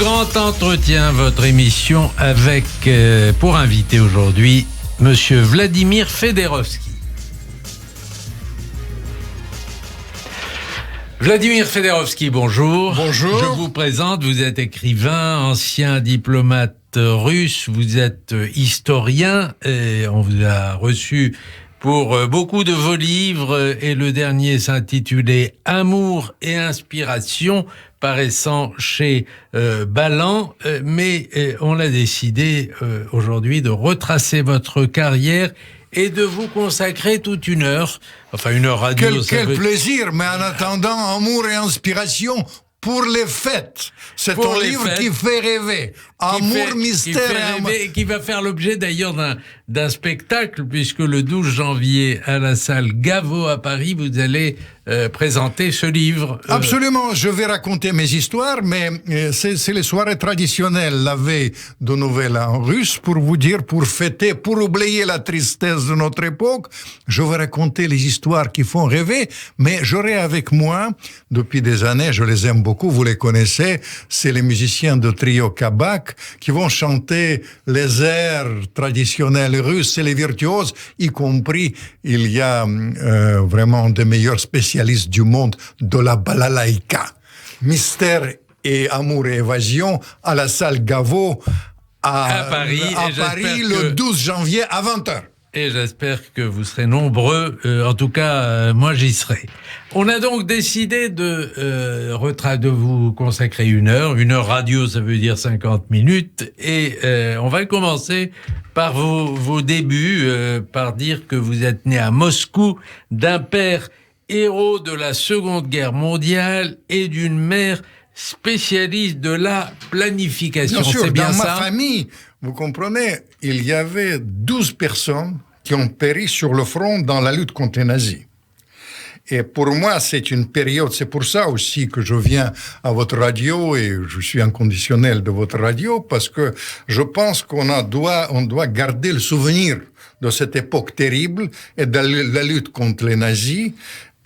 grand entretien, votre émission avec, pour inviter aujourd'hui, Monsieur Vladimir Fedorovski. Vladimir Fedorovski, bonjour. Bonjour. Je vous présente, vous êtes écrivain, ancien diplomate russe, vous êtes historien, et on vous a reçu pour beaucoup de vos livres, et le dernier s'intitulait « Amour et inspiration », paraissant chez Balland, mais on a décidé aujourd'hui de retracer votre carrière et de vous consacrer toute une heure, enfin une heure radio. Quel plaisir, mais en attendant, Amour et inspiration pour les fêtes. C'est un livre qui fait rêver. Amour, mystère et qui va faire l'objet d'ailleurs d'un spectacle, puisque le 12 janvier à la salle Gaveau à Paris, vous allez présenter ce livre. Absolument, je vais raconter mes histoires, mais c'est les soirées traditionnelles, la veille de Noël en russe, pour vous dire, pour fêter, pour oublier la tristesse de notre époque. Je vais raconter les histoires qui font rêver, mais j'aurai avec moi, depuis des années, je les aime beaucoup, vous les connaissez, c'est les musiciens de trio Kabak qui vont chanter les airs traditionnels russes et les virtuoses, y compris, il y a vraiment des meilleurs spécialistes du monde de la balalaïka. Mystère et amour et évasion à la salle Gaveau à Paris le 12 janvier à 20h. Et j'espère que vous serez nombreux. En tout cas, moi, j'y serai. On a donc décidé de vous consacrer une heure. Une heure radio, ça veut dire 50 minutes. Et on va commencer par vos débuts, par dire que vous êtes né à Moscou d'un père héros de la Seconde Guerre mondiale et d'une mère spécialiste de la planification. Bien sûr, c'est bien dans ça? Ma famille, vous comprenez, il y avait 12 personnes qui ont péri sur le front dans la lutte contre les nazis. Et pour moi, c'est une période, c'est pour ça aussi que je viens à votre radio et je suis inconditionnel de votre radio, parce que je pense qu'on doit garder le souvenir de cette époque terrible et de la lutte contre les nazis.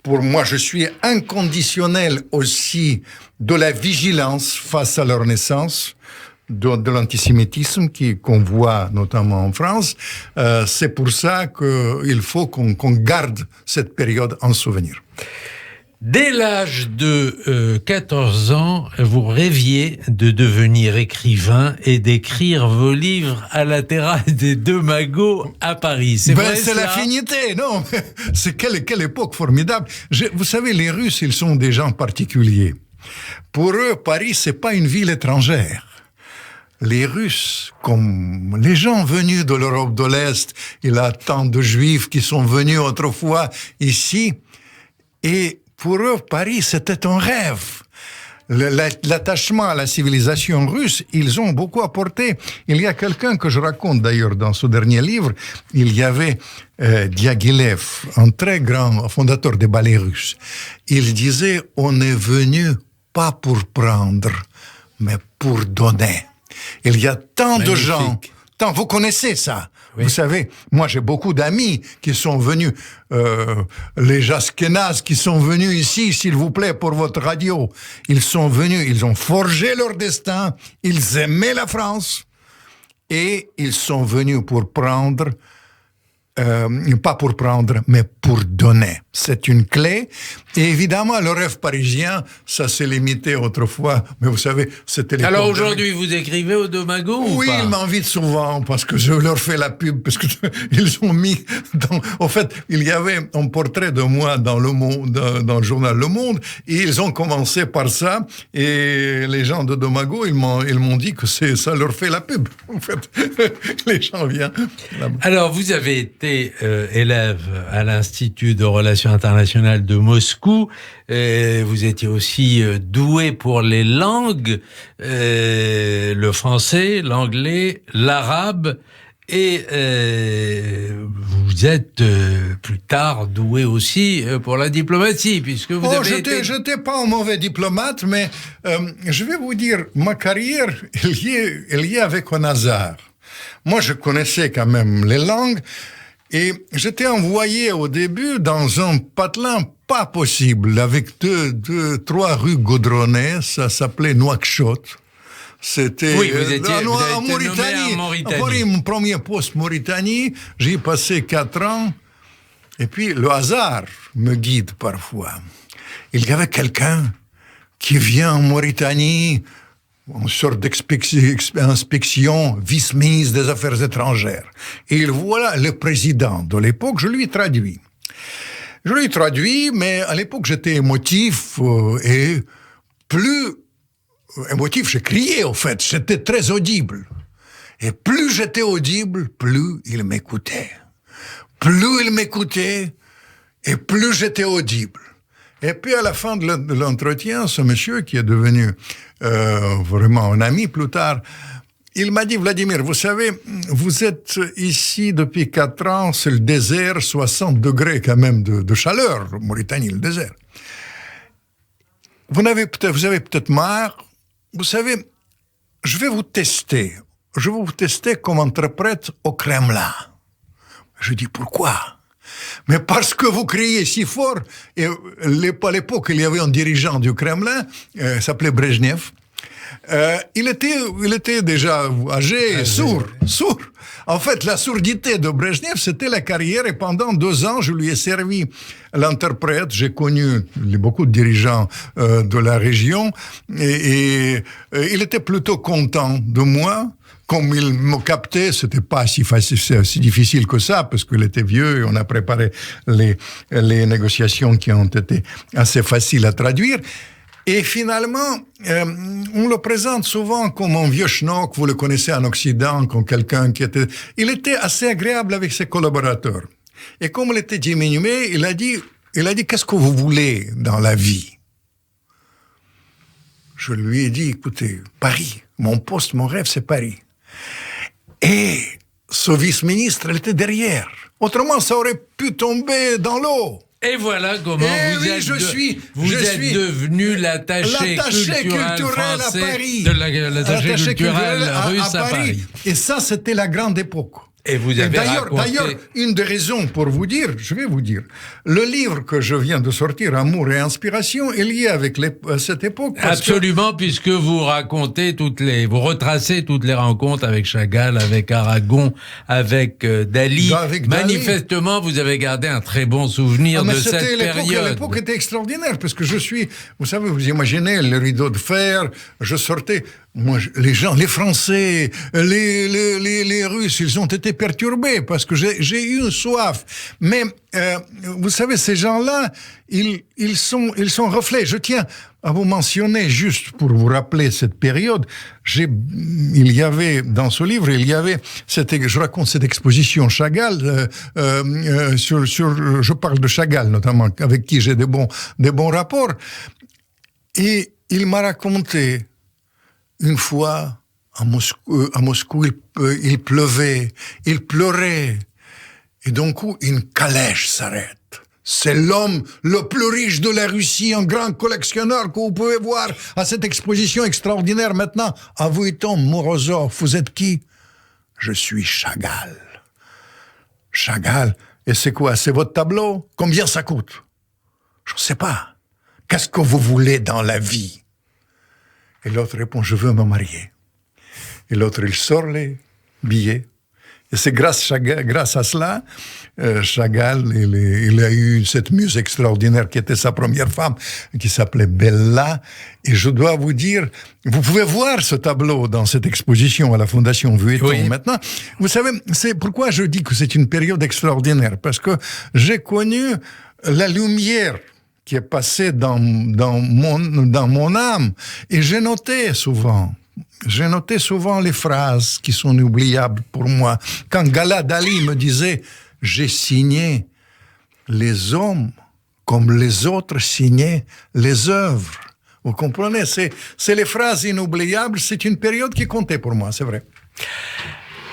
Pour moi, je suis inconditionnel aussi de la vigilance face à leur naissance, de l'antisémitisme qu'on voit notamment en France. C'est pour ça qu'il faut qu'on garde cette période en souvenir. Dès l'âge de 14 ans, vous rêviez de devenir écrivain et d'écrire vos livres à la terrasse des Deux Magots à Paris. C'est vrai, c'est l'affinité, non? C'est quelle époque formidable. Vous savez, les Russes, ils sont des gens particuliers. Pour eux, Paris, c'est pas une ville étrangère. Les Russes, comme les gens venus de l'Europe de l'Est, il y a tant de Juifs qui sont venus autrefois ici, et pour eux, Paris, c'était un rêve. L'attachement à la civilisation russe, ils ont beaucoup apporté. Il y a quelqu'un que je raconte d'ailleurs dans ce dernier livre, il y avait Diaghilev, un très grand fondateur des ballets russes. Il disait, on est venu pas pour prendre, mais pour donner. Il y a tant de gens, vous connaissez ça. Oui. Vous savez, moi j'ai beaucoup d'amis qui sont venus, les Ashkénazes qui sont venus ici, s'il vous plaît, pour votre radio. Ils sont venus, ils ont forgé leur destin, ils aimaient la France et ils sont venus pour prendre, pas pour prendre, mais pour donner. C'est une clé. Et évidemment, le rêve parisien, ça s'est limité autrefois. Mais vous savez, c'était... Alors aujourd'hui, vous écrivez aux Deux Magots ou pas? Oui, ils m'invitent souvent parce que je leur fais la pub, parce que ils ont mis dans... En fait, il y avait un portrait de moi dans Le Monde, dans le journal Le Monde, et ils ont commencé par ça, et les gens de Deux Magots, ils m'ont dit que ça leur fait la pub. En fait, les gens viennent là-bas. Alors, vous avez été élève à l'Institut de Relations internationales de Moscou. Vous étiez aussi doué pour les langues, le français, l'anglais, l'arabe, et vous êtes plus tard doué aussi pour la diplomatie, puisque vous avez été... J'étais pas un mauvais diplomate, mais je vais vous dire, ma carrière, elle y est avec un hasard. Moi, je connaissais quand même les langues, et j'étais envoyé au début dans un patelin pas possible, avec trois rues goudronnées, ça s'appelait Nouakchott. C'était Oui, vous avez été en Mauritanie. Mon premier poste Mauritanie, j'y ai passé 4 ans. Et puis, le hasard me guide parfois. Il y avait quelqu'un qui vient en Mauritanie, en sorte d'inspection, vice-ministre des Affaires étrangères. Et il voit le président de l'époque, je lui traduis. Mais à l'époque, j'étais émotif et plus émotif, j'ai crié, au fait. J'étais très audible. Et plus j'étais audible, plus il m'écoutait. Plus il m'écoutait, et plus j'étais audible. Et puis, à la fin de l'entretien, ce monsieur, qui est devenu vraiment un ami plus tard, il m'a dit, Vladimir, vous savez, vous êtes ici depuis 4 ans, c'est le désert, 60 degrés quand même de chaleur, Mauritanie, le désert. Vous avez peut-être marre. Vous savez, je vais vous tester. Je vais vous tester comme interprète au Kremlin. Je dis, pourquoi? Mais parce que vous criez si fort. Et à l'époque, il y avait un dirigeant du Kremlin, s'appelait Brejnev. Il était déjà âgé, sourd. En fait, la sourdité de Brejnev, c'était la carrière. Et pendant 2 ans, je lui ai servi l'interprète. J'ai connu beaucoup de dirigeants de la région. Et il était plutôt content de moi. Comme il me captait, c'était pas si difficile que ça, parce qu'il était vieux et on a préparé les négociations qui ont été assez faciles à traduire. Et finalement, on le présente souvent comme un vieux schnock, vous le connaissez en Occident, comme quelqu'un qui était... Il était assez agréable avec ses collaborateurs. Et comme il était diminué, il a dit, qu'est-ce que vous voulez dans la vie? Je lui ai dit, écoutez, Paris, mon poste, mon rêve, c'est Paris. Et ce vice-ministre, elle était derrière. Autrement, ça aurait pu tomber dans l'eau. Et voilà comment vous êtes devenu l'attaché culturel à Paris. L'attaché culturel russe à Paris. Et ça, c'était la grande époque. Et vous avez d'ailleurs, une des raisons pour vous dire, je vais vous dire, le livre que je viens de sortir, Amour et Inspiration, est lié avec cette époque. Absolument, puisque vous vous retracez toutes les rencontres avec Chagall, avec Aragon, avec Dali. Manifestement, vous avez gardé un très bon souvenir de cette période. L'époque était extraordinaire, parce que vous savez, vous imaginez le rideau de fer, je sortais... Moi, les gens, les Français, les Russes, ils ont été perturbés parce que j'ai eu soif. Mais vous savez, ces gens-là, ils sont reflets. Je tiens à vous mentionner, juste pour vous rappeler cette période, il y avait, dans ce livre, je raconte cette exposition Chagall, je parle de Chagall notamment, avec qui j'ai des bons rapports. Et il m'a raconté, une fois, à Moscou, il pleuvait, il pleurait, et d'un coup, une calèche s'arrête. C'est l'homme le plus riche de la Russie, un grand collectionneur que vous pouvez voir à cette exposition extraordinaire. Maintenant, avouez-on, Morozov, vous êtes qui? Je suis Chagall. Chagall, et c'est quoi? C'est votre tableau? Combien ça coûte? Je ne sais pas. Qu'est-ce que vous voulez dans la vie? Et l'autre répond, je veux me marier. Et l'autre, il sort les billets. Et c'est grâce à cela, Chagall, il a eu cette muse extraordinaire qui était sa première femme, qui s'appelait Bella. Et je dois vous dire, vous pouvez voir ce tableau dans cette exposition à la Fondation Vuitton. Oui. Maintenant. Vous savez, c'est pourquoi je dis que c'est une période extraordinaire, parce que j'ai connu la lumière qui est passé dans mon âme. Et j'ai noté souvent les phrases qui sont inoubliables pour moi. Quand Gala Dali me disait « J'ai signé les hommes comme les autres signaient les œuvres ». Vous comprenez? C'est les phrases inoubliables. C'est une période qui comptait pour moi, c'est vrai.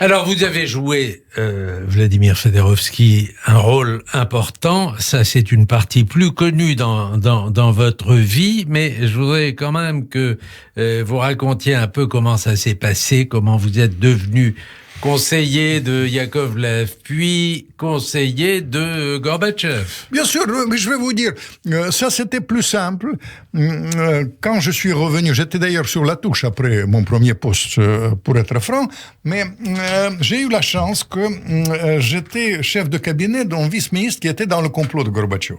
Alors, vous avez joué, Vladimir Fedorovski, un rôle important. Ça, c'est une partie plus connue dans votre vie, mais je voudrais quand même que vous racontiez un peu comment ça s'est passé, comment vous êtes devenu conseiller de Yakovlev, puis conseiller de Gorbatchev. Bien sûr, mais je vais vous dire, ça c'était plus simple. Quand je suis revenu, j'étais d'ailleurs sur la touche après mon premier poste, pour être franc, mais j'ai eu la chance que j'étais chef de cabinet d'un vice-ministre qui était dans le complot de Gorbatchev.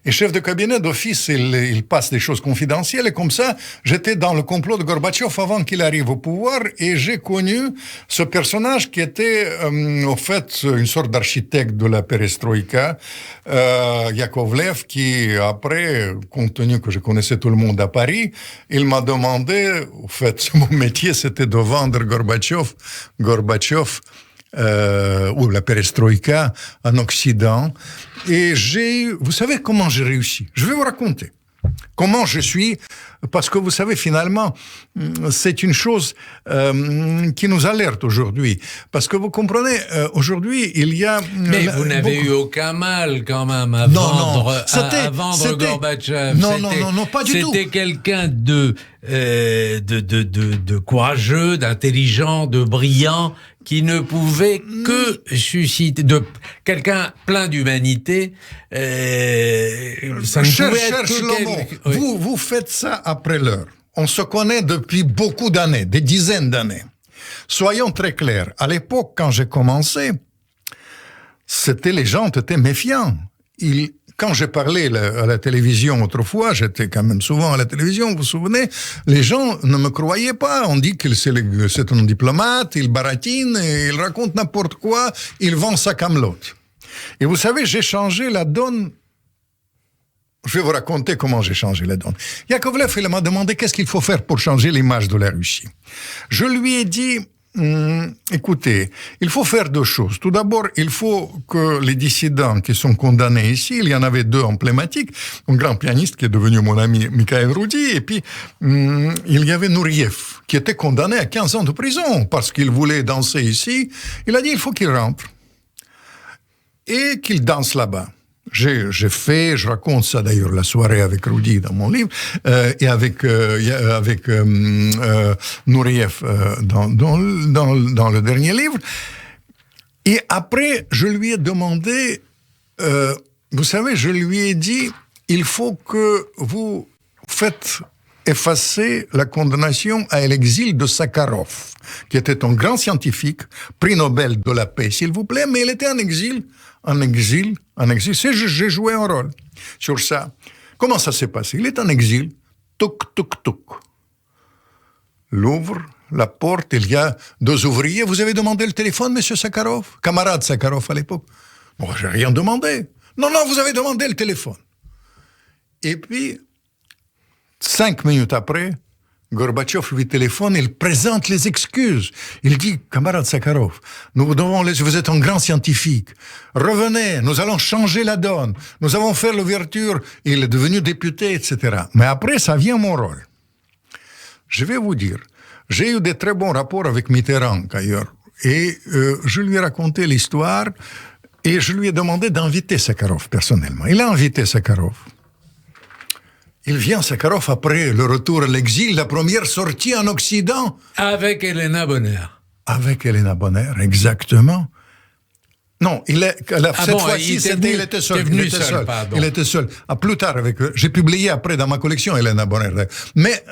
Et chef de cabinet d'office, il passe des choses confidentielles, et comme ça, j'étais dans le complot de Gorbatchev avant qu'il arrive au pouvoir, et j'ai connu ce personnage qui était, au fait, une sorte d'architecte de la perestroïka, Yakovlev, qui, après, compte tenu que je connaissais tout le monde à Paris, il m'a demandé, au fait, mon métier, c'était de vendre Gorbatchev, ou la perestroïka en Occident. Et vous savez comment j'ai réussi? Je vais vous raconter comment je suis, parce que vous savez, finalement, c'est une chose qui nous alerte aujourd'hui. Parce que vous comprenez, aujourd'hui, il y a... Mais vous n'avez eu aucun mal, quand même, à vendre Gorbatchev. Non, pas du tout. C'était quelqu'un de courageux, d'intelligent, de brillant, qui ne pouvait que susciter, de quelqu'un plein d'humanité, ça ne pouvait être que vous faites ça après l'heure. On se connaît depuis beaucoup d'années, des dizaines d'années. Soyons très clairs. À l'époque, quand j'ai commencé, les gens étaient méfiants. Quand j'ai parlé à la télévision autrefois, j'étais quand même souvent à la télévision, vous vous souvenez, les gens ne me croyaient pas. On dit que c'est un diplomate, il baratine, il raconte n'importe quoi, il vend sa camelote. Et vous savez, j'ai changé la donne. Je vais vous raconter comment j'ai changé la donne. Yakovlev, il m'a demandé qu'est-ce qu'il faut faire pour changer l'image de la Russie. Je lui ai dit... écoutez, il faut faire deux choses. Tout d'abord, il faut que les dissidents qui sont condamnés ici, il y en avait deux emblématiques, un grand pianiste qui est devenu mon ami Mikhail Roudi, et puis il y avait Nouriev, qui était condamné à 15 ans de prison parce qu'il voulait danser ici. Il a dit il faut qu'il rentre et qu'il danse là-bas. Je raconte ça d'ailleurs la soirée avec Roudi dans mon livre, et avec Nouriev dans le dernier livre. Et après, je lui ai demandé, vous savez, je lui ai dit, il faut que vous faites effacer la condamnation à l'exil de Sakharov, qui était un grand scientifique, prix Nobel de la paix, s'il vous plaît, mais il était en exil. J'ai joué un rôle sur ça. Comment ça s'est passé? Il est en exil. Toc, toc, toc. L'ouvre, la porte, il y a deux ouvriers. Vous avez demandé le téléphone, monsieur Sakharov? Camarade Sakharov à l'époque. Bon, j'ai rien demandé. Non, vous avez demandé le téléphone. Et puis, 5 minutes après, Gorbatchev lui téléphone, il présente les excuses. Il dit, camarade Sakharov, vous êtes un grand scientifique. Revenez, nous allons changer la donne. Nous allons faire l'ouverture. Il est devenu député, etc. Mais après, ça vient mon rôle. Je vais vous dire, j'ai eu des très bons rapports avec Mitterrand, d'ailleurs. Et je lui ai raconté l'histoire et je lui ai demandé d'inviter Sakharov personnellement. Il a invité Sakharov. Il vient, Sakharov, après le retour à l'exil, la première sortie en Occident. Avec Elena Bonner. Avec Elena Bonner, exactement. Non, cette fois-ci, il était seul. Il était seul. Plus tard, j'ai publié après dans ma collection Elena Bonner. Mais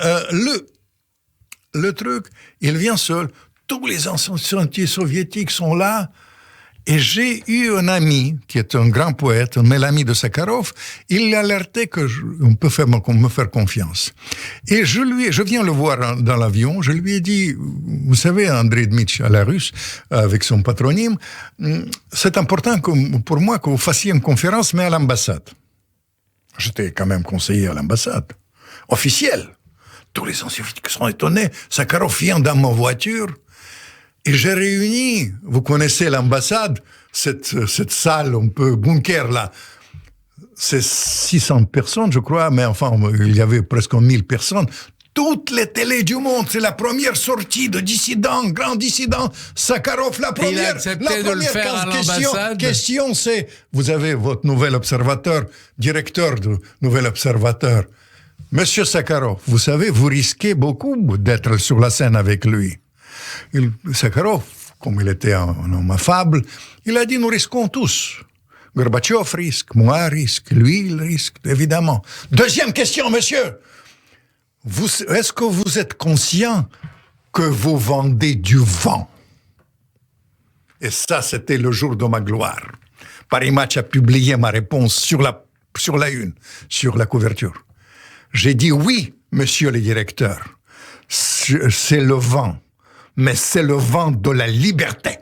le truc, il vient seul. Tous les anciens sentiers soviétiques sont là. Et j'ai eu un ami, qui est un grand poète, un l'ami de Sakharov, il l'a alerté qu'on peut me faire confiance. Et je viens le voir dans l'avion, je lui ai dit, vous savez, André Dmitch à la Russe, avec son patronyme, c'est important pour moi que vous fassiez une conférence, mais à l'ambassade. J'étais quand même conseiller à l'ambassade, officiel. Tous les anciens soviétiques sont étonnés, Sakharov vient dans ma voiture. Et j'ai réuni, vous connaissez l'ambassade, cette salle un peu bunker là, c'est 600 personnes je crois, mais enfin il y avait presque 1000 personnes. Toutes les télés du monde, c'est la première sortie de dissidents, grand dissident, Sakharov, la première question c'est, vous avez votre nouvel observateur, directeur du nouvel observateur, Monsieur Sakharov, vous savez, vous risquez beaucoup d'être sur la scène avec lui. Sakharov, comme il était un homme affable, il a dit, nous risquons tous. Gorbatchev risque, moi risque, lui il risque, évidemment. Deuxième question, monsieur. Est-ce que vous êtes conscient que vous vendez du vent? Et ça, c'était le jour de ma gloire. Paris Match a publié ma réponse sur la une, sur la couverture. J'ai dit oui, monsieur le directeur, c'est le vent, mais c'est le vent de la liberté.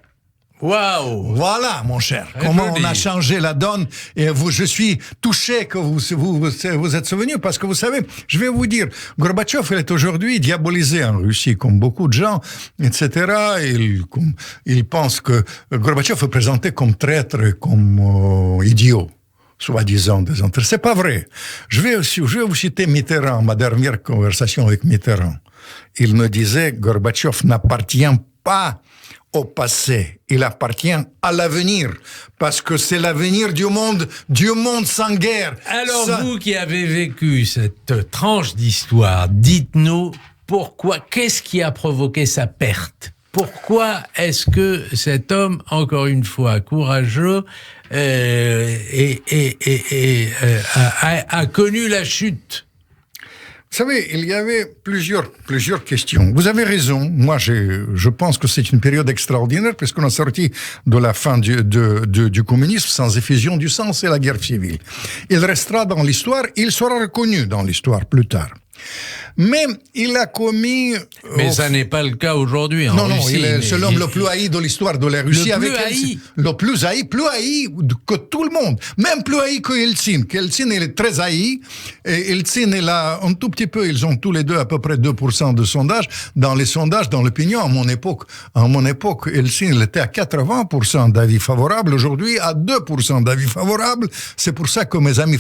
Waouh! Voilà, mon cher. Très Comment joli. on a changé la donne. Et je suis touché que vous êtes souvenu parce que vous savez, je vais vous dire, Gorbatchev, il est aujourd'hui diabolisé en Russie, comme beaucoup de gens, etc. Il pense que Gorbatchev est présenté comme traître, comme idiot, soi-disant des entrées. C'est pas vrai. Je vais vous citer Mitterrand, ma dernière conversation avec Mitterrand. Il me disait, Gorbatchev n'appartient pas au passé, il appartient à l'avenir, parce que c'est l'avenir du monde sans guerre. Alors vous qui avez vécu cette tranche d'histoire, dites-nous pourquoi, qu'est-ce qui a provoqué sa perte? Pourquoi est-ce que cet homme, encore une fois courageux, a connu la chute? Vous savez, il y avait plusieurs questions. Vous avez raison. Moi, je pense que c'est une période extraordinaire puisqu'on a sorti de la fin du communisme sans effusion du sang, c'est la guerre civile. Il restera dans l'histoire, il sera reconnu dans l'histoire plus tard. Mais il a commis... Mais ça n'est pas le cas aujourd'hui en Russie. Non, c'est l'homme le plus haï de l'histoire de la Russie. Le plus haï que tout le monde. Même plus haï que Yeltsin. Yeltsin, il est très haï. Et Yeltsin, il a un tout petit peu, ils ont tous les deux à peu près 2% de sondage. Dans les sondages, dans l'opinion, à mon époque, Yeltsin, il était à 80% d'avis favorables. Aujourd'hui, à 2% d'avis favorables. C'est pour ça que quand mes amis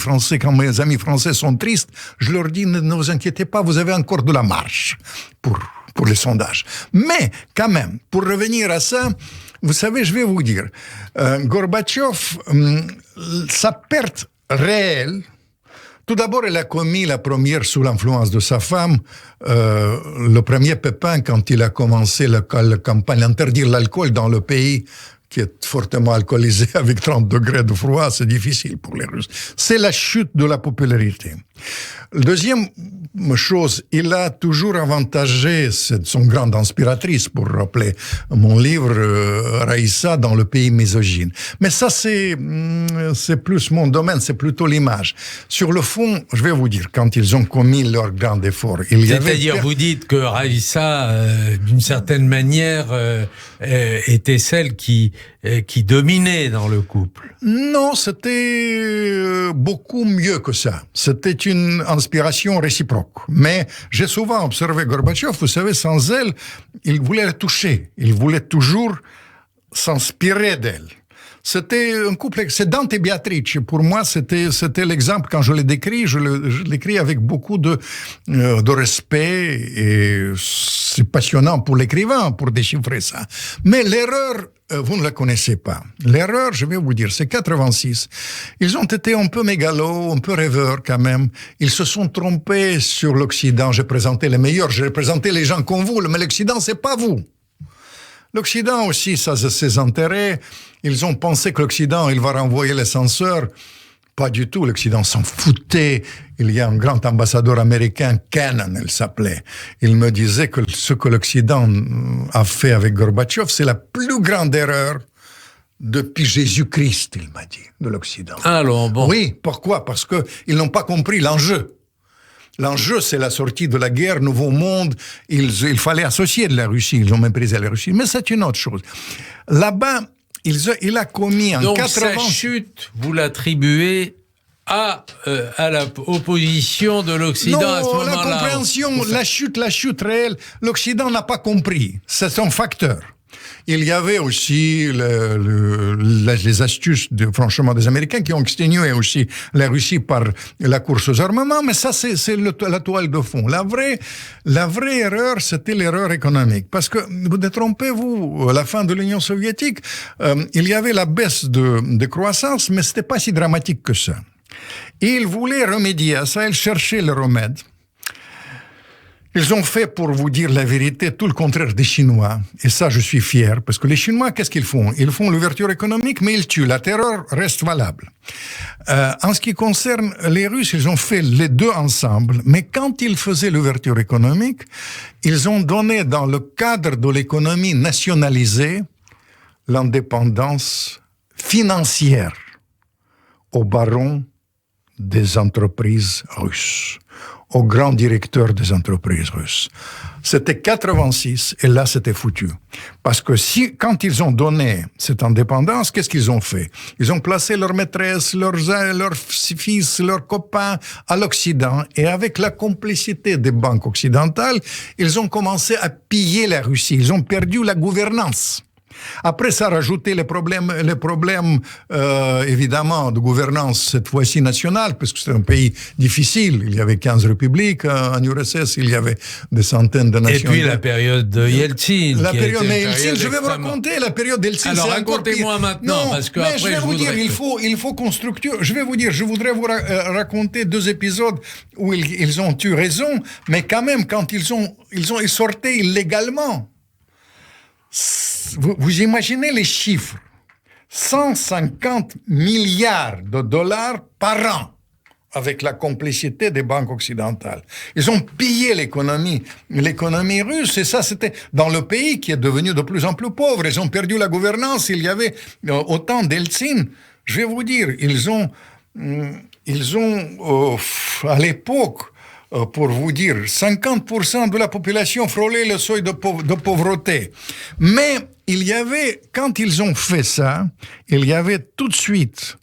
français sont tristes, je leur dis, ne vous inquiétez pas, vous avez encore de la marge pour les sondages. Mais, quand même, pour revenir à ça, vous savez, je vais vous dire, Gorbatchev, sa perte réelle, tout d'abord, elle a commis la première sous l'influence de sa femme, le premier pépin quand il a commencé la campagne d'interdire l'alcool dans le pays qui est fortement alcoolisé avec 30 degrés de froid, c'est difficile pour les Russes. C'est la chute de la popularité. Deuxième chose, il a toujours avantagé son grande inspiratrice, pour rappeler mon livre, Raïssa, dans le pays misogyne. Mais ça, c'est plus mon domaine, c'est plutôt l'image. Sur le fond, je vais vous dire, quand ils ont commis leur grand effort, c'est-à-dire, vous dites que Raïssa, d'une certaine manière, était celle qui dominait dans le couple. Non, c'était beaucoup mieux que ça. C'était une inspiration réciproque. Mais j'ai souvent observé Gorbatchev, vous savez, sans elle, il voulait la toucher. Il voulait toujours s'inspirer d'elle. C'était un couple, c'est Dante et Beatrice. Pour moi, c'était l'exemple, quand je l'ai décrit, je l'écris avec beaucoup de respect, et c'est passionnant pour l'écrivain, pour déchiffrer ça. Mais l'erreur, vous ne la connaissez pas. L'erreur, je vais vous dire, c'est 86. Ils ont été un peu mégalos, un peu rêveurs quand même. Ils se sont trompés sur l'Occident. J'ai présenté les meilleurs, j'ai présenté les gens comme vous, mais l'Occident, c'est pas vous. L'Occident aussi, ça a ses intérêts. Ils ont pensé que l'Occident, il va renvoyer les censeurs. Pas du tout, l'Occident s'en foutait. Il y a un grand ambassadeur américain, Kennan, il s'appelait. Il me disait que ce que l'Occident a fait avec Gorbatchev, c'est la plus grande erreur depuis Jésus-Christ, il m'a dit, de l'Occident. Alors, bon. Oui, pourquoi? Parce qu'ils n'ont pas compris l'enjeu. L'enjeu, c'est la sortie de la guerre, nouveau monde. Il fallait associer de la Russie. Ils ont méprisé la Russie. Mais c'est une autre chose. Là-bas, il a commis en 80... Donc, sa chute, vous l'attribuez à l'opposition de l'Occident à ce moment-là. Non, la compréhension, la chute réelle, l'Occident n'a pas compris. C'est son facteur. Il y avait aussi les astuces, franchement, des Américains qui ont exténué aussi la Russie par la course aux armements, mais ça, c'est la toile de fond. La vraie erreur, c'était l'erreur économique. Parce que, vous détrompez-vous, à la fin de l'Union soviétique, il y avait la baisse de croissance, mais c'était pas si dramatique que ça. Et ils voulaient remédier à ça, ils cherchaient le remède. Ils ont fait, pour vous dire la vérité, tout le contraire des Chinois. Et ça, je suis fier, parce que les Chinois, qu'est-ce qu'ils font? Ils font l'ouverture économique, mais ils tuent. La terreur reste valable. En ce qui concerne les Russes, ils ont fait les deux ensemble, mais quand ils faisaient l'ouverture économique, ils ont donné dans le cadre de l'économie nationalisée l'indépendance financière aux barons des entreprises russes, aux grands directeurs des entreprises russes. C'était 86 et là c'était foutu. Parce que quand ils ont donné cette indépendance, qu'est-ce qu'ils ont fait? Ils ont placé leurs maîtresses, leurs fils, leurs copains à l'Occident et avec la complicité des banques occidentales, ils ont commencé à piller la Russie. Ils ont perdu la gouvernance. Après, ça a rajouté les problèmes évidemment, de gouvernance, cette fois-ci nationale, parce que c'est un pays difficile. Il y avait 15 républiques. En URSS, il y avait des centaines de nations. Et puis la période de Yeltsin. La période de Yeltsin, je vais vous raconter la période d'Yeltsin. Alors, racontez-moi maintenant, non, parce que mais après, je vais vous dire, il faut qu'on structure. Je vais vous dire, je voudrais vous raconter 2 épisodes où ils ont eu raison, mais quand même, quand ils sortaient illégalement. Vous imaginez les chiffres, 150 milliards de dollars par an avec la complicité des banques occidentales. Ils ont pillé l'économie russe et ça c'était dans le pays qui est devenu de plus en plus pauvre. Ils ont perdu la gouvernance, il y avait autant d'Eltsine. Je vais vous dire, ils ont à l'époque, pour vous dire, 50% de la population frôlait le seuil de pauvreté. Mais il y avait, quand ils ont fait ça, il y avait tout de suite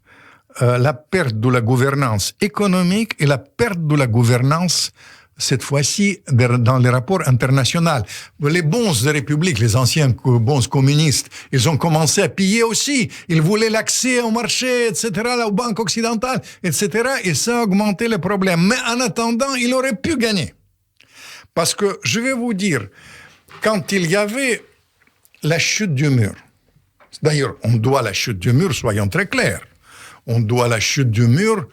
la perte de la gouvernance économique et la perte de la gouvernance, cette fois-ci, dans les rapports internationaux. Les bons des républiques, les anciens bons communistes, ils ont commencé à piller aussi. Ils voulaient l'accès au marché, etc., aux banques occidentales, etc., et ça a augmenté les problèmes. Mais en attendant, ils auraient pu gagner. Parce que, je vais vous dire, quand il y avait la chute du mur, d'ailleurs, on doit la chute du mur, soyons très clairs, on doit la chute du mur.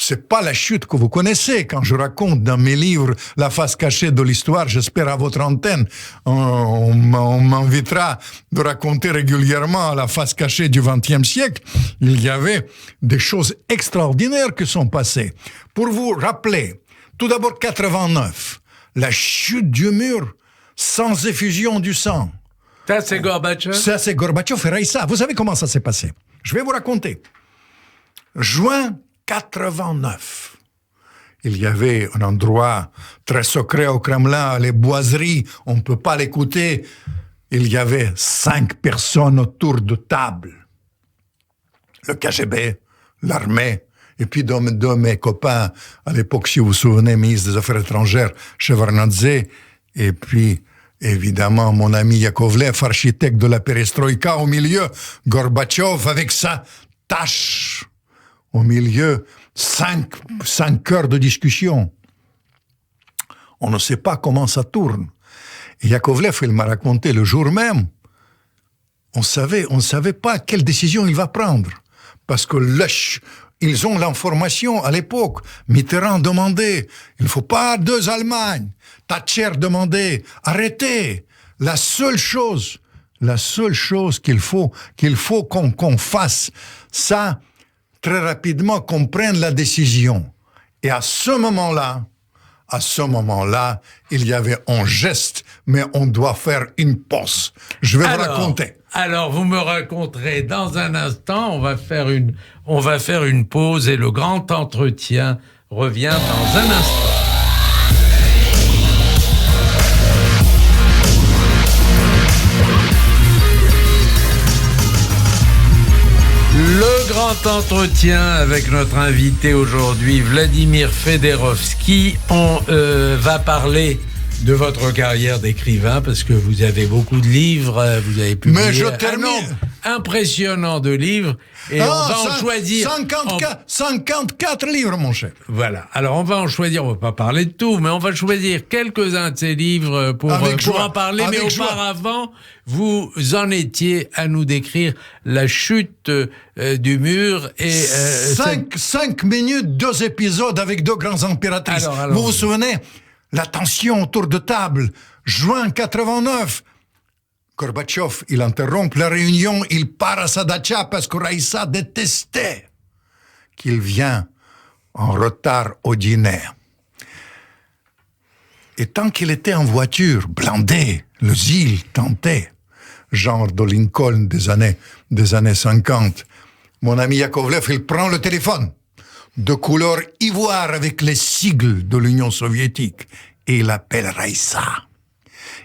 C'est pas la chute que vous connaissez. Quand je raconte dans mes livres la face cachée de l'histoire, j'espère à votre antenne, on m'invitera de raconter régulièrement la face cachée du XXe siècle. Il y avait des choses extraordinaires qui sont passées. Pour vous rappeler, tout d'abord 89, la chute du mur sans effusion du sang. Ça, c'est Gorbatchev. Ça, c'est Gorbatchev et Raïssa. Vous savez comment ça s'est passé? Je vais vous raconter. Juin 89. Il y avait un endroit très secret au Kremlin, les boiseries, on ne peut pas l'écouter. Il y avait 5 personnes autour de table. Le KGB, l'armée, et puis deux de mes copains, à l'époque, si vous vous souvenez, ministre des Affaires étrangères, Shevardnadze, et puis, évidemment, mon ami Yakovlev, architecte de la perestroïka, au milieu, Gorbatchev avec sa tâche. Au milieu, 5 heures de discussion. On ne sait pas comment ça tourne. Et Yakovlev, il m'a raconté le jour même, on savait pas quelle décision il va prendre. Parce que ils ont l'information à l'époque. Mitterrand demandait, il ne faut pas 2 Allemagnes. Thatcher demandait, arrêtez. La seule chose qu'il faut qu'on fasse, ça, très rapidement, qu'on prenne la décision. Et à ce moment-là, il y avait un geste, mais on doit faire une pause. Je vais vous raconter. Alors, vous me raconterez dans un instant, on va faire une pause et le grand entretien revient dans un instant. Le grand entretien avec notre invité aujourd'hui, Vladimir Fedorovski. On va parler de votre carrière d'écrivain, parce que vous avez beaucoup de livres, vous avez publié mais je termine. un nombre impressionnant de livres, et on va en choisir... 54 livres, mon cher. Voilà, alors on va en choisir, on va pas parler de tout, mais on va choisir quelques-uns de ces livres pour en parler, mais auparavant, vous en étiez à nous décrire la chute du mur, et... 5 minutes, 2 épisodes avec 2 grands impératrices. Vous vous souvenez? la tension autour de table, juin 89. Gorbatchev, il interrompt la réunion, il part à sa datcha parce que Raïssa détestait qu'il vient en retard au dîner. Et tant qu'il était en voiture, blindé, le ZIL tentait, genre de Lincoln des années 50, mon ami Yakovlev, il prend le téléphone de couleur ivoire avec les sigles de l'Union soviétique et il appelle Raïssa.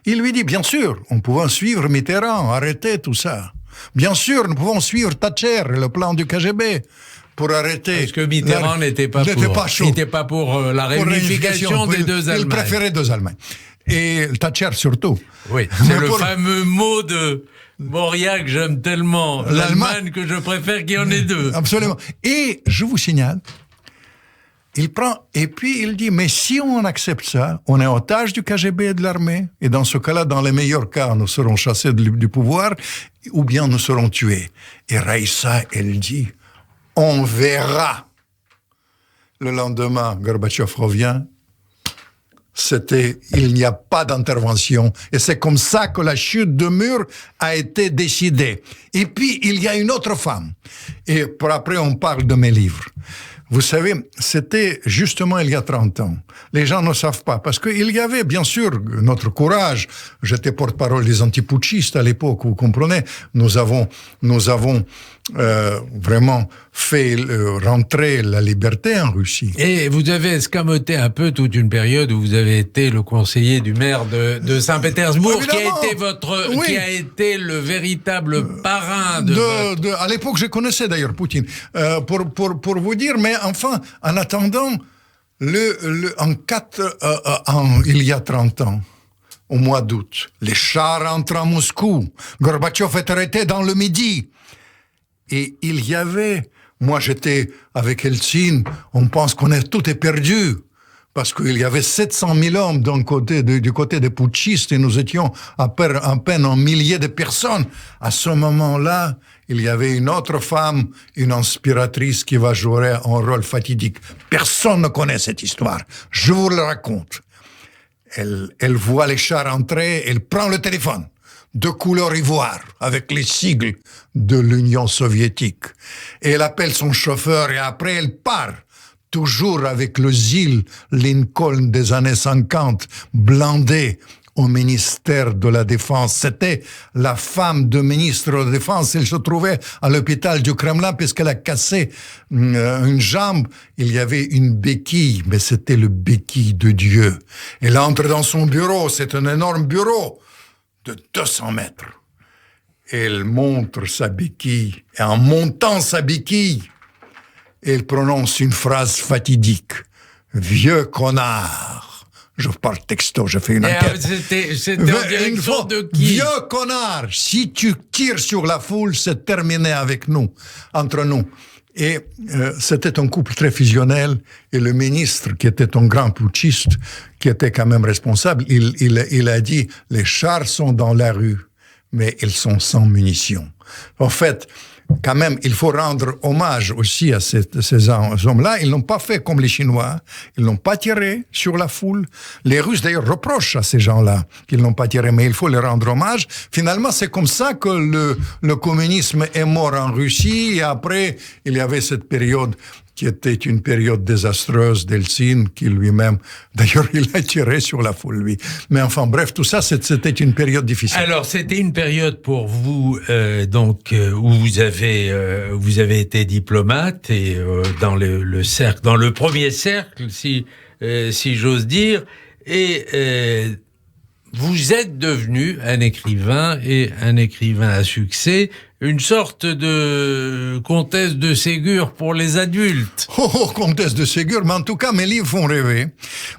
Il lui dit, bien sûr, on pouvait suivre Mitterrand, arrêter tout ça. Bien sûr, nous pouvons suivre Thatcher, le plan du KGB, pour arrêter... Parce que Mitterrand n'était pas pour la réunification des deux Allemagnes. Il préférait deux Allemagnes. Et Thatcher surtout. Oui, c'est le fameux mot de Moria que j'aime tellement. L'Allemagne que je préfère qu'il y en ait deux. Absolument. Et je vous signale, il prend, et puis il dit, mais si on accepte ça, on est otage du KGB et de l'armée, et dans ce cas-là, dans les meilleurs cas, nous serons chassés du pouvoir, ou bien nous serons tués. Et Raïssa, elle dit, on verra. Le lendemain, Gorbatchev revient, il n'y a pas d'intervention. Et c'est comme ça que la chute de mur a été décidée. Et puis, il y a une autre femme. Et pour après, on parle de mes livres. Vous savez, c'était justement il y a 30 ans. Les gens ne savent pas, parce qu'il y avait bien sûr notre courage. J'étais porte-parole des antiputschistes à l'époque, vous comprenez. Nous avons vraiment fait rentrer la liberté en Russie. Et vous avez escamoté un peu toute une période où vous avez été le conseiller du maire de Saint-Pétersbourg, qui a été le véritable parrain à l'époque, je connaissais d'ailleurs Poutine. Pour vous dire, mais enfin, en attendant, il y a 30 ans, au mois d'août, les chars entrent à Moscou. Gorbatchev est arrêté dans le Midi. Et il y avait, moi j'étais avec Eltsine, on pense tout est perdu, parce qu'il y avait 700 000 hommes du côté des putschistes et nous étions à peine un millier de personnes. À ce moment-là, il y avait une autre femme, une inspiratrice qui va jouer un rôle fatidique. Personne ne connaît cette histoire. Je vous le raconte. Elle voit les chars entrer, elle prend le téléphone de couleur ivoire, avec les sigles de l'Union soviétique. Et elle appelle son chauffeur et après elle part, toujours avec le ZIL Lincoln des années 50, blindé au ministère de la Défense. C'était la femme de ministre de la Défense. Elle se trouvait à l'hôpital du Kremlin puisqu'elle a cassé une jambe. Il y avait une béquille, mais c'était le béquille de Dieu. Elle entre dans son bureau, c'est un énorme bureau de 200 mètres. Elle montre sa béquille, et en montant sa béquille, elle prononce une phrase fatidique. « Vieux connard !» Je parle texto, je fais une enquête. C'était en direction de qui? « Vieux connard, si tu tires sur la foule, c'est terminé avec nous, entre nous. » Et c'était un couple très fusionnel, et le ministre, qui était un grand putschiste, qui était quand même responsable, il a dit « Les chars sont dans la rue, mais ils sont sans munitions. » En fait, quand même, il faut rendre hommage aussi à ces hommes-là. Ils n'ont pas fait comme les Chinois. Ils n'ont pas tiré sur la foule. Les Russes, d'ailleurs, reprochent à ces gens-là qu'ils n'ont pas tiré, mais il faut leur rendre hommage. Finalement, c'est comme ça que le communisme est mort en Russie. Et après, il y avait cette période qui était une période désastreuse d'Eltsine, qui lui-même, d'ailleurs, il a tiré sur la foule, lui. Mais enfin, bref, tout ça, c'était une période difficile. Alors, c'était une période pour vous, où vous avez été diplomate et dans le cercle, dans le premier cercle, si j'ose dire, et vous êtes devenu un écrivain à succès. Une sorte de comtesse de Ségur pour les adultes. Oh, comtesse de Ségur, mais en tout cas, mes livres font rêver.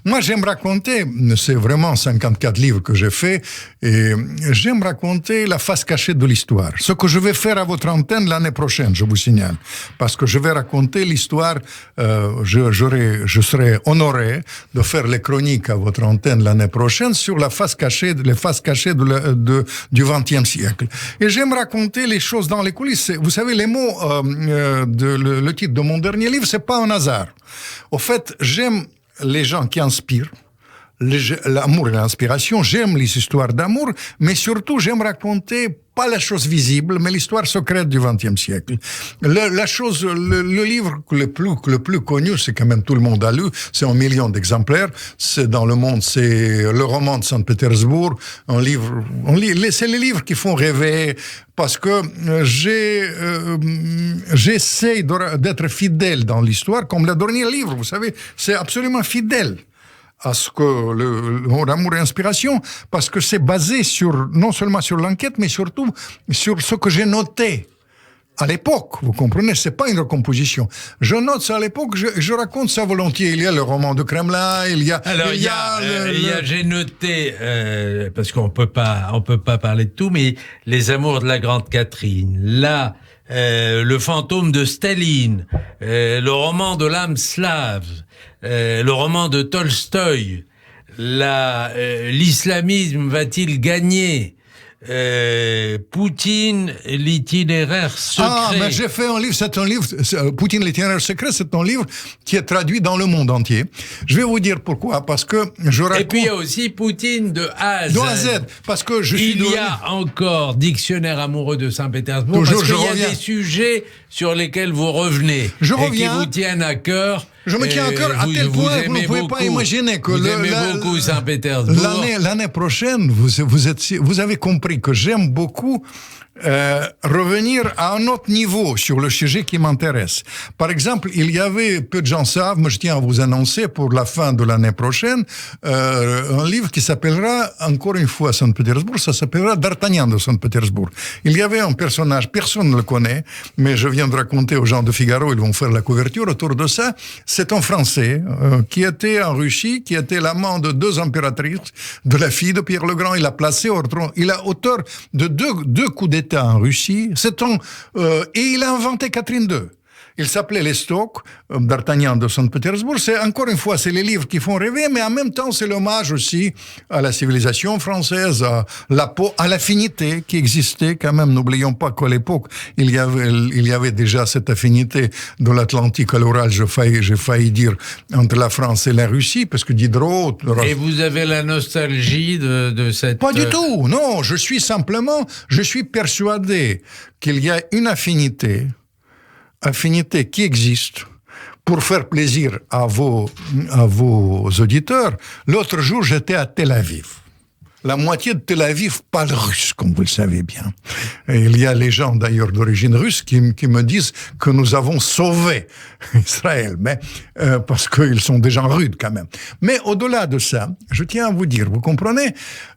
Moi, j'aime raconter, c'est vraiment 54 livres que j'ai fait, et j'aime raconter la face cachée de l'histoire. Ce que je vais faire à votre antenne l'année prochaine, je vous signale. Parce que je vais raconter l'histoire, je serai honoré de faire les chroniques à votre antenne l'année prochaine sur les faces cachées du XXe siècle. Et j'aime raconter les choses dans les coulisses. Vous savez, les mots, le titre de mon dernier livre, c'est pas un hasard. Au fait, j'aime les gens qui inspirent, l'amour et l'inspiration. J'aime les histoires d'amour, mais surtout, j'aime raconter pas la chose visible, mais l'histoire secrète du XXe siècle. Le livre le plus connu, c'est quand même tout le monde a lu, c'est 1 million d'exemplaires. C'est dans le monde, c'est le roman de Saint-Pétersbourg, c'est les livres qui font rêver, parce que j'essaie d'être fidèle dans l'histoire, comme le dernier livre, vous savez, c'est absolument fidèle à ce que l'amour et l'inspiration, parce que c'est basé non seulement sur l'enquête, mais surtout sur ce que j'ai noté à l'époque. Vous comprenez, c'est pas une recomposition. Je note ça à l'époque, je raconte ça volontiers. Il y a le roman de Kremlin, j'ai noté, parce qu'on peut pas parler de tout, mais Les Amours de la Grande Catherine, là, le fantôme de Staline, le roman de l'âme slave, le roman de Tolstoï, l'islamisme va-t-il gagner, Poutine, l'itinéraire secret. Ah, mais j'ai fait un livre, Poutine, l'itinéraire secret, c'est un livre qui est traduit dans le monde entier. Je vais vous dire pourquoi, parce que je raconte... Et puis il y a aussi Poutine de A à Z. De A à Z, parce que il y a encore Dictionnaire amoureux de Saint-Pétersbourg, parce qu'il y a des sujets sur lesquels vous revenez, qui vous tiennent à cœur. Je me tiens à cœur à tel point que vous ne pouvez pas imaginer que vous aimez beaucoup Saint-Pétersbourg. L'année prochaine, vous avez compris que j'aime beaucoup revenir à un autre niveau sur le sujet qui m'intéresse. Par exemple, il y avait, peu de gens savent, mais je tiens à vous annoncer pour la fin de l'année prochaine, un livre qui s'appellera, encore une fois, Saint-Pétersbourg, ça s'appellera D'Artagnan de Saint-Pétersbourg. Il y avait un personnage, personne ne le connaît, mais je viens de raconter aux gens de Figaro, ils vont faire la couverture autour de ça. C'est un Français qui était en Russie, qui était l'amant de 2 impératrices, de la fille de Pierre le Grand. Il a placé il a auteur de deux coups d'État en Russie, et il a inventé Catherine II. Il s'appelait Les Stocks, d'Artagnan de Saint-Pétersbourg. C'est, encore une fois, c'est les livres qui font rêver, mais en même temps, c'est l'hommage aussi à la civilisation française, à l'affinité qui existait quand même. N'oublions pas qu'à l'époque, il y avait déjà cette affinité de l'Atlantique à l'Oural, j'ai failli dire, entre la France et la Russie, parce que Diderot... Et vous avez la nostalgie de cette... Pas du tout, non, je suis persuadé qu'il y a une affinité qui existe pour faire plaisir à vos auditeurs. L'autre jour, j'étais à Tel Aviv. La moitié de Tel Aviv parle russe, comme vous le savez bien. Et il y a les gens, d'ailleurs, d'origine russe qui me disent que nous avons sauvé Israël, mais parce qu'ils sont des gens rudes, quand même. Mais au-delà de ça, je tiens à vous dire, vous comprenez,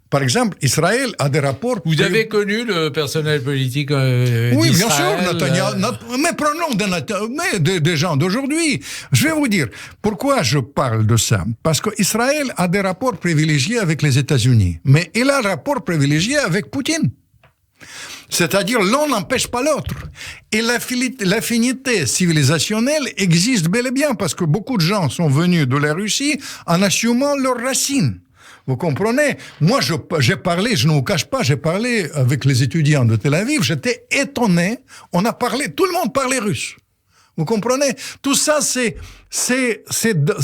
par exemple, Israël a des rapports... Vous avez connu le personnel politique oui, bien d'Israël, sûr, Netanyahu. Mais prenons des gens d'aujourd'hui. Je vais vous dire, pourquoi je parle de ça? Parce qu'Israël a des rapports privilégiés avec les États-Unis. Mais il a un rapport privilégié avec Poutine. C'est-à-dire, l'un n'empêche pas l'autre. Et l'affinité civilisationnelle existe bel et bien, parce que beaucoup de gens sont venus de la Russie en assumant leurs racines. Vous comprenez? Moi, j'ai parlé, je ne vous cache pas, j'ai parlé avec les étudiants de Tel Aviv, j'étais étonné, tout le monde parlait russe. Vous comprenez? Tout ça, c'est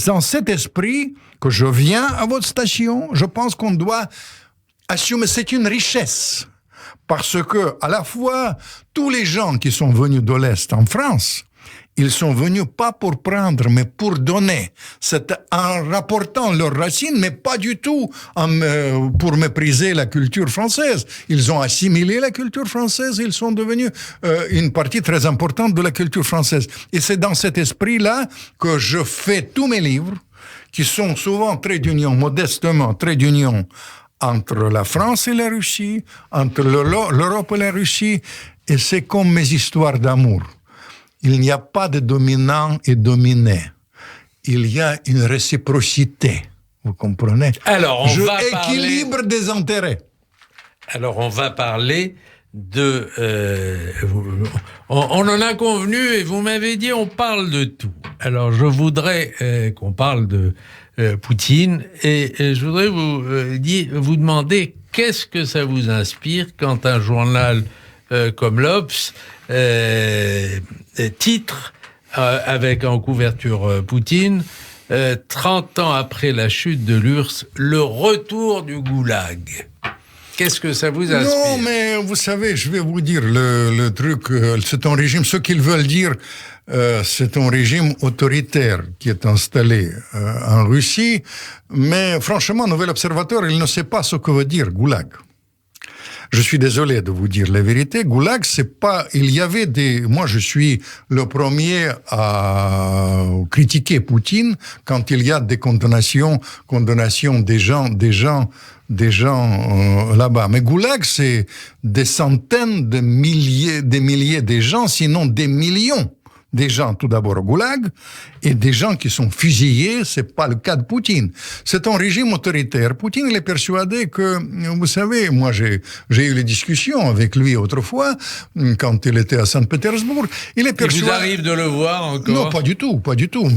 dans cet esprit que je viens à votre station. Je pense qu'on doit assumer, c'est une richesse. Parce que, à la fois, tous les gens qui sont venus de l'Est en France, ils sont venus pas pour prendre, mais pour donner. C'est en rapportant leurs racines, mais pas du tout pour mépriser la culture française. Ils ont assimilé la culture française, ils sont devenus une partie très importante de la culture française. Et c'est dans cet esprit-là que je fais tous mes livres, qui sont souvent traits d'union, modestement traits d'union, entre la France et la Russie, entre l'Europe et la Russie, et c'est comme mes histoires d'amour. Il n'y a pas de dominant et dominé. Il y a une réciprocité. Vous comprenez? Alors, équilibre des intérêts. Alors, on va parler de... on en a convenu et vous m'avez dit on parle de tout. Alors, je voudrais qu'on parle de Poutine et je voudrais vous demander qu'est-ce que ça vous inspire quand un journal comme l'Obs titre avec en couverture Poutine 30 ans après la chute de l'URSS, le retour du goulag. Qu'est-ce que ça vous inspire? Non, mais vous savez, je vais vous dire, le truc, c'est un régime, ce qu'ils veulent dire, c'est un régime autoritaire qui est installé en Russie, mais franchement, Nouvel Observateur, il ne sait pas ce que veut dire goulag. Je suis désolé de vous dire la vérité. Goulag, c'est pas. Il y avait des. Moi, je suis le premier à critiquer Poutine quand il y a des condamnations des gens là-bas. Mais Goulag, c'est des centaines de milliers de gens, sinon des millions. Des gens, tout d'abord, au Goulag, et des gens qui sont fusillés, c'est pas le cas de Poutine. C'est un régime autoritaire. Poutine, il est persuadé que, vous savez, moi, j'ai eu des discussions avec lui autrefois, quand il était à Saint-Pétersbourg. Il est persuadé. Il vous arrive de le voir encore? Non, pas du tout.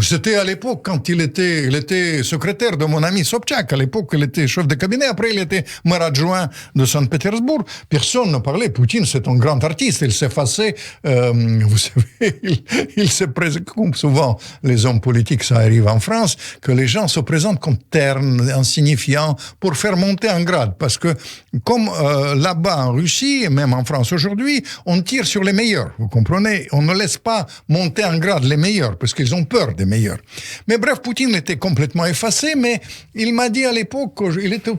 C'était à l'époque, quand il était secrétaire de mon ami Sobchak. À l'époque, il était chef de cabinet. Après, il était maire adjoint de Saint-Pétersbourg. Personne ne parlait. Poutine, c'est un grand artiste. Il s'effaçait, vous savez, il se présente, comme souvent les hommes politiques, ça arrive en France, que les gens se présentent comme ternes, insignifiants, pour faire monter en grade. Parce que, comme là-bas en Russie, et même en France aujourd'hui, on tire sur les meilleurs, vous comprenez? On ne laisse pas monter en grade les meilleurs, parce qu'ils ont peur des meilleurs. Mais bref, Poutine était complètement effacé, mais il m'a dit à l'époque qu'il était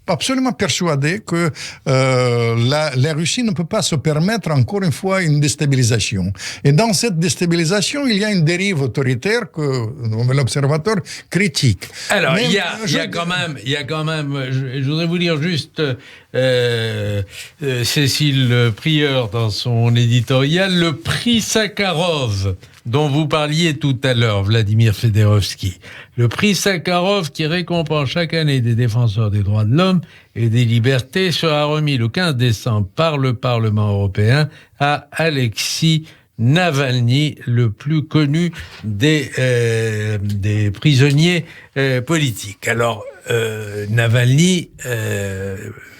absolument persuadé que la Russie ne peut pas se permettre encore une fois une déstabilisation. Et dans cette déstabilisation, il y a une dérive autoritaire que l'Observateur critique. Alors, il y a quand même, je voudrais vous lire juste Cécile Prieur dans son éditorial, le prix Sakharov dont vous parliez tout à l'heure, Vladimir Fedorovski. Le prix Sakharov qui récompense chaque année des défenseurs des droits de l'homme et des libertés sera remis le 15 décembre par le Parlement européen à Alexis Navalny, le plus connu des prisonniers politiques. Alors, Navalny,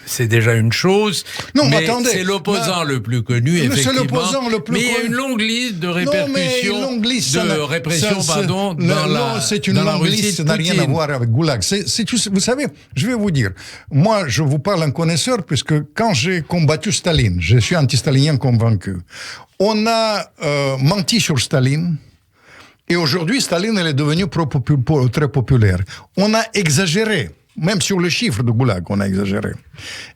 c'est déjà une chose, non, mais attendez, c'est l'opposant le plus connu, effectivement. C'est l'opposant le plus connu. Mais il y a une longue liste de répercussions, dans la Russie. Ça n'a rien à voir avec Goulag. Vous savez, je vais vous dire, moi, je vous parle en connaisseur, puisque quand j'ai combattu Staline, je suis anti-stalinien convaincu. On a menti sur Staline, et aujourd'hui, Staline, elle est devenue très populaire. On a exagéré. Même sur le chiffre de Goulag, on a exagéré.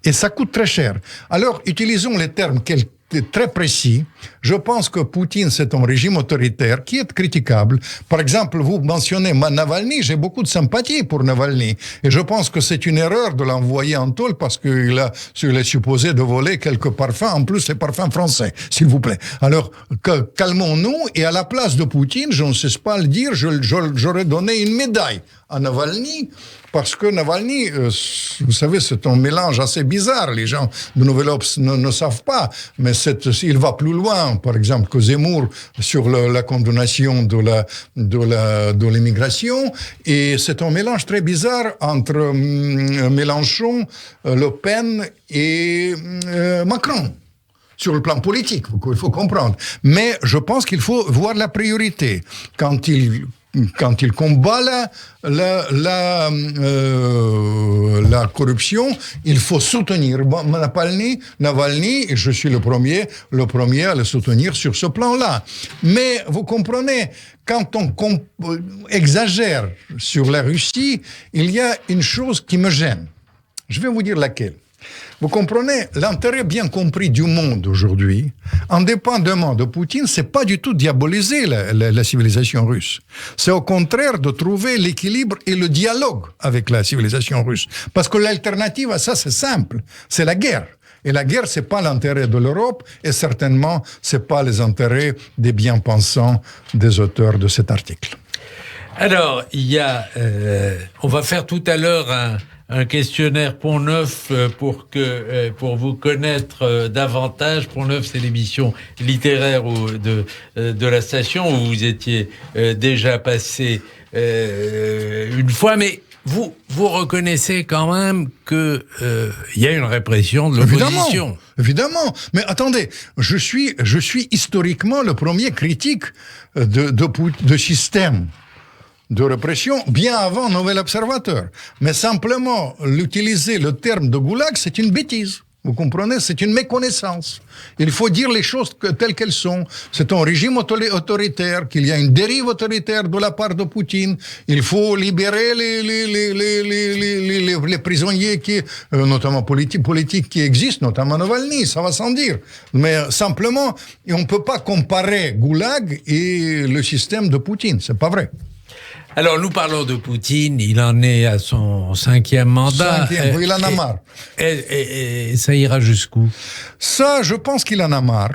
Et ça coûte très cher. Alors, utilisons les termes très précis. Je pense que Poutine, c'est un régime autoritaire qui est critiquable. Par exemple, vous mentionnez Navalny, j'ai beaucoup de sympathie pour Navalny. Et je pense que c'est une erreur de l'envoyer en tôle parce qu'il est supposé de voler quelques parfums, en plus les parfums français, s'il vous plaît. Alors, calmons-nous, et à la place de Poutine, je ne sais pas le dire, j'aurais donné une médaille à Navalny, parce que Navalny, vous savez, c'est un mélange assez bizarre. Les gens de Nouvel Obs ne savent pas, mais il va plus loin, par exemple, que Zemmour sur la condamnation de l'immigration. Et c'est un mélange très bizarre entre Mélenchon, Le Pen et Macron. Sur le plan politique, il faut comprendre. Mais je pense qu'il faut voir la priorité. Quand il combat la corruption, il faut soutenir Navalny, et je suis le premier à le soutenir sur ce plan-là. Mais vous comprenez, quand on exagère sur la Russie, il y a une chose qui me gêne. Je vais vous dire laquelle. Vous comprenez, l'intérêt bien compris du monde aujourd'hui, indépendamment de Poutine, c'est pas du tout diaboliser la civilisation russe. C'est au contraire de trouver l'équilibre et le dialogue avec la civilisation russe. Parce que l'alternative à ça, c'est simple, c'est la guerre. Et la guerre, c'est pas l'intérêt de l'Europe, et certainement, c'est pas les intérêts des bien-pensants des auteurs de cet article. Alors, on va faire tout à l'heure un questionnaire Pont-Neuf pour vous connaître davantage. Pont-Neuf, c'est l'émission littéraire de la station où vous étiez déjà passé une fois, mais vous reconnaissez quand même que il y a une répression de l'opposition. Évidemment. Mais attendez, je suis historiquement le premier critique de système de répression bien avant Nouvel Observateur. Mais simplement, l'utiliser le terme de goulag, c'est une bêtise. Vous comprenez? C'est une méconnaissance. Il faut dire les choses telles qu'elles sont. C'est un régime autoritaire, qu'il y a une dérive autoritaire de la part de Poutine. Il faut libérer les prisonniers qui, notamment politiques qui existent, notamment Navalny, ça va sans dire. Mais simplement, on ne peut pas comparer Goulag et le système de Poutine. C'est pas vrai. Alors, nous parlons de Poutine, il en est à son 5e mandat. Il en a marre. Et ça ira jusqu'où? Ça, je pense qu'il en a marre.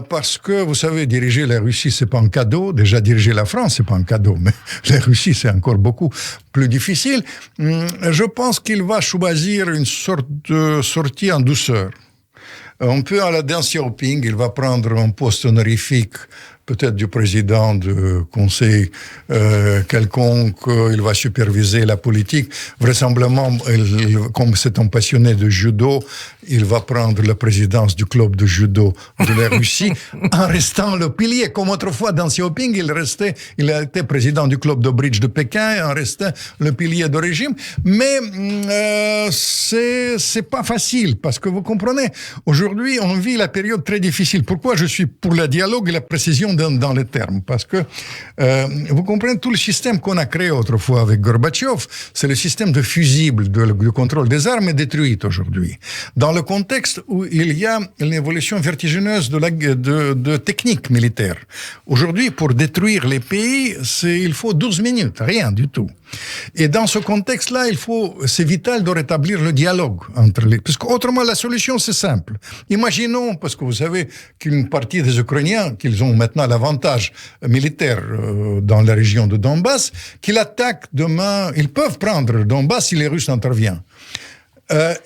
Parce que, vous savez, diriger la Russie, c'est pas un cadeau. Déjà, diriger la France, c'est pas un cadeau. Mais la Russie, c'est encore beaucoup plus difficile. Je pense qu'il va choisir une sorte de sortie en douceur. Un peu à la Deng Xiaoping, il va prendre un poste honorifique, peut-être du président du conseil quelconque, il va superviser la politique. Vraisemblablement, comme c'est un passionné de judo, il va prendre la présidence du club de judo de la Russie en restant le pilier. Comme autrefois, Deng Xiaoping, il a été président du club de bridge de Pékin en restant le pilier de régime. Mais c'est pas facile, parce que vous comprenez, aujourd'hui, on vit la période très difficile. Pourquoi je suis pour le dialogue et la précision dans les termes? Parce que, vous comprenez, tout le système qu'on a créé autrefois avec Gorbatchev, c'est le système de fusibles, du contrôle des armes est détruit aujourd'hui. Dans le contexte où il y a une évolution vertigineuse de techniques militaires. Aujourd'hui, pour détruire les pays, il faut 12 minutes, rien du tout. Et dans ce contexte-là, c'est vital de rétablir le dialogue entre les... Parce qu'autrement, la solution, c'est simple. Imaginons, parce que vous savez qu'une partie des Ukrainiens, qu'ils ont maintenant l'avantage militaire dans la région de Donbass, qu'ils attaquent demain, ils peuvent prendre Donbass si les Russes interviennent.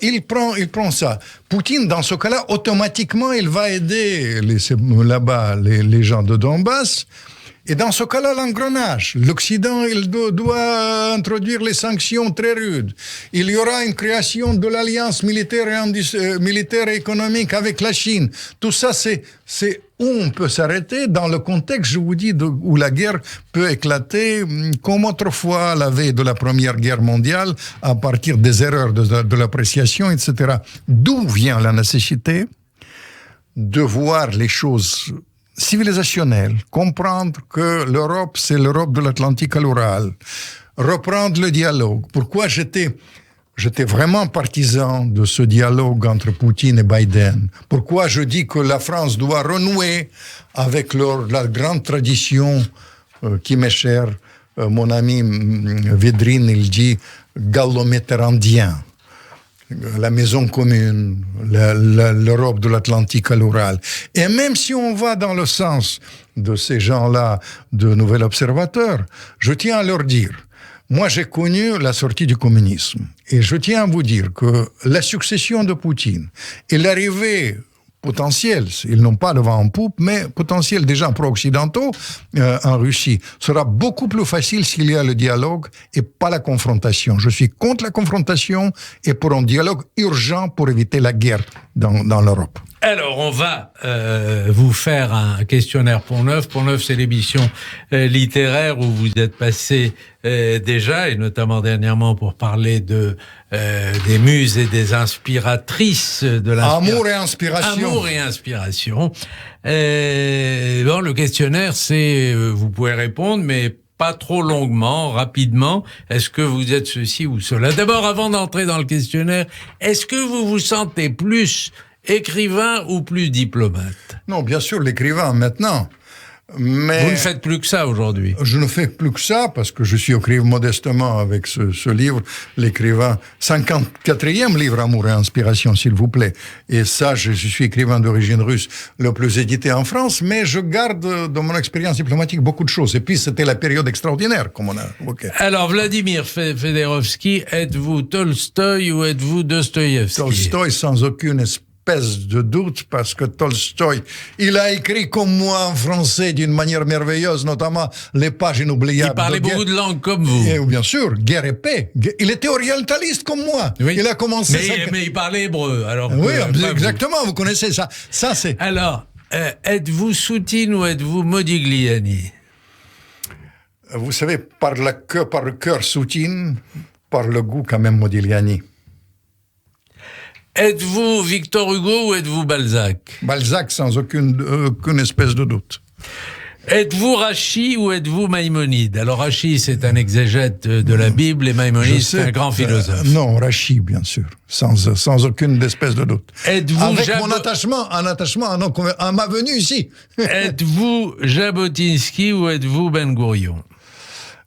Il prend ça. Poutine, dans ce cas-là, automatiquement, il va aider là-bas les gens de Donbass. Et dans ce cas-là, l'engrenage. L'Occident, il doit introduire les sanctions très rudes. Il y aura une création de l'alliance militaire et économique avec la Chine. Tout ça, c'est où on peut s'arrêter dans le contexte, je vous dis, où la guerre peut éclater comme autrefois, la veille de la Première Guerre mondiale, à partir des erreurs de l'appréciation, etc. D'où vient la nécessité de voir les choses civilisationnel, comprendre que l'Europe, c'est l'Europe de l'Atlantique à l'Oural, reprendre le dialogue. Pourquoi j'étais vraiment partisan de ce dialogue entre Poutine et Biden? Pourquoi je dis que la France doit renouer avec la grande tradition qui m'est chère? Mon ami Védrine, il dit gallo-méterrandien. La maison commune, l'Europe de l'Atlantique à l'Oural. Et même si on va dans le sens de ces gens-là, de Nouvel Observateur, je tiens à leur dire, moi j'ai connu la sortie du communisme, et je tiens à vous dire que la succession de Poutine et l'arrivée potentiel, ils n'ont pas le vent en poupe, mais potentiel des gens pro-occidentaux en Russie sera beaucoup plus facile s'il y a le dialogue et pas la confrontation. Je suis contre la confrontation et pour un dialogue urgent pour éviter la guerre dans l'Europe. Alors, on va vous faire un questionnaire Pont-Neuf. Pont-Neuf, c'est l'émission littéraire où vous êtes passé déjà, et notamment dernièrement pour parler des muses et des inspiratrices de l'inspiration. Amour et inspiration. Amour et inspiration. Bon, le questionnaire, c'est, vous pouvez répondre, mais pas trop longuement, rapidement. Est-ce que vous êtes ceci ou cela? D'abord, avant d'entrer dans le questionnaire, est-ce que vous vous sentez plus écrivain ou plus diplomate? Non, bien sûr, l'écrivain maintenant. Mais vous ne faites plus que ça aujourd'hui. Je ne fais plus que ça parce que je suis écrivain modestement avec ce livre, l'écrivain 54e livre Amour et inspiration, s'il vous plaît. Et ça, je suis écrivain d'origine russe, le plus édité en France, mais je garde dans mon expérience diplomatique beaucoup de choses. Et puis, c'était la période extraordinaire, comme on a évoqué. Alors, Vladimir Fedorovski, êtes-vous Tolstoï ou êtes-vous Dostoïevski? Tolstoï, sans aucune espèce de doute, parce que Tolstoï, il a écrit comme moi en français d'une manière merveilleuse, notamment les pages inoubliables. Il parlait beaucoup de langues comme vous. Et, bien sûr, Guerre et paix. Il était orientaliste comme moi. Oui. Il a commencé... Mais il parlait hébreu. Alors oui, exactement, vous connaissez ça. Ça, c'est... Alors, êtes-vous Soutine ou êtes-vous Modigliani? Vous savez, par le cœur Soutine, par le goût quand même Modigliani. Êtes-vous Victor Hugo ou êtes-vous Balzac? Balzac sans aucune espèce de doute. Êtes-vous Rachi ou êtes-vous Maïmonide? Alors Rachi, c'est un exégète de la Bible et Maïmonide, c'est un grand philosophe. Non, Rachi, bien sûr, sans aucune espèce de doute. Êtes-vous avec mon attachement à ma venue ici. Êtes-vous Jabotinsky ou êtes-vous Ben Gourion?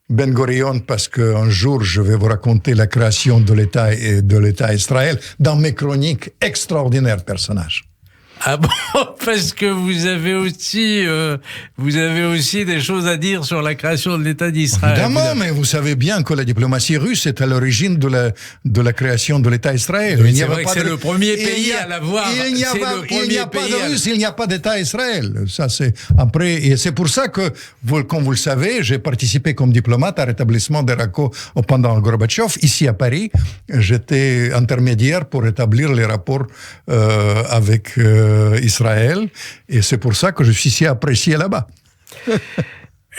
Ben Gurion, parce qu'un jour, je vais vous raconter la création de l'État Israël dans mes chroniques. Extraordinaires personnages. Ah bon, parce que vous avez aussi des choses à dire sur la création de l'État d'Israël. Évidemment, mais vous savez bien que la diplomatie russe est à l'origine de la création de l'État Israël. Oui, c'est vrai que c'est le premier pays à l'avoir. Il n'y a pas de Russe, il n'y a pas d'État Israël. Ça, c'est après, et c'est pour ça que, comme vous le savez, j'ai participé comme diplomate à rétablissement des rapports pendant Gorbatchev. Ici à Paris, j'étais intermédiaire pour rétablir les rapports avec Israël, et c'est pour ça que je suis si apprécié là-bas.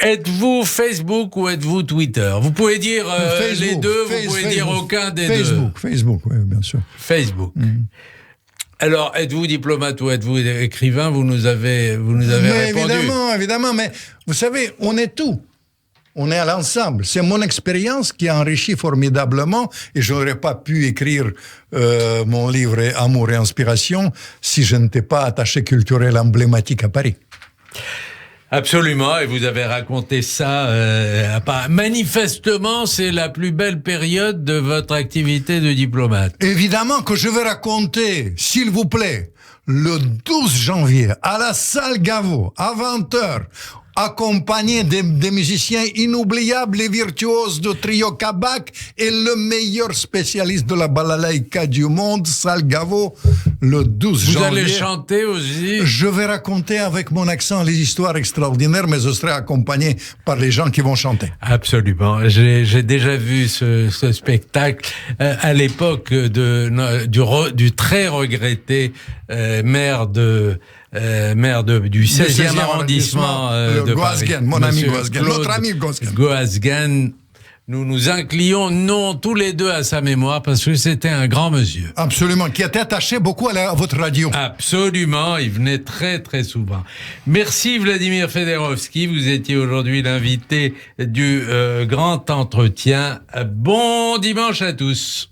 Êtes-vous Facebook ou êtes-vous Twitter? Vous pouvez dire les deux, vous pouvez dire aucun des deux. Facebook, oui, bien sûr. Facebook. Alors, êtes-vous diplomate ou êtes-vous écrivain? Vous nous avez répondu. Évidemment, mais vous savez, on est tout. On est à l'ensemble. C'est mon expérience qui a enrichi formidablement, et je n'aurais pas pu écrire mon livre Amour et Inspiration si je n'étais pas attaché culturel emblématique à Paris. Absolument, et vous avez raconté ça. Manifestement, c'est la plus belle période de votre activité de diplomate. Évidemment que je vais raconter, s'il vous plaît, le 12 janvier, à la salle Gaveau, à 20h, accompagné des musiciens inoubliables et virtuoses de Trio Kabak et le meilleur spécialiste de la balalaïka du monde, Salle Gaveau, le 12 janvier. Vous allez chanter aussi? Je vais raconter avec mon accent les histoires extraordinaires, mais je serai accompagné par les gens qui vont chanter. Absolument. J'ai déjà vu ce spectacle à l'époque du très regretté maire du 16e arrondissement de Goasguen, Paris. mon ami Goasguen, notre ami Goasguen. Goasguen. Nous nous inclinons tous les deux à sa mémoire parce que c'était un grand monsieur. Absolument, qui était attaché beaucoup à votre radio. Absolument, il venait très très souvent. Merci Vladimir Fedorovski, vous étiez aujourd'hui l'invité du Grand Entretien. Bon dimanche à tous.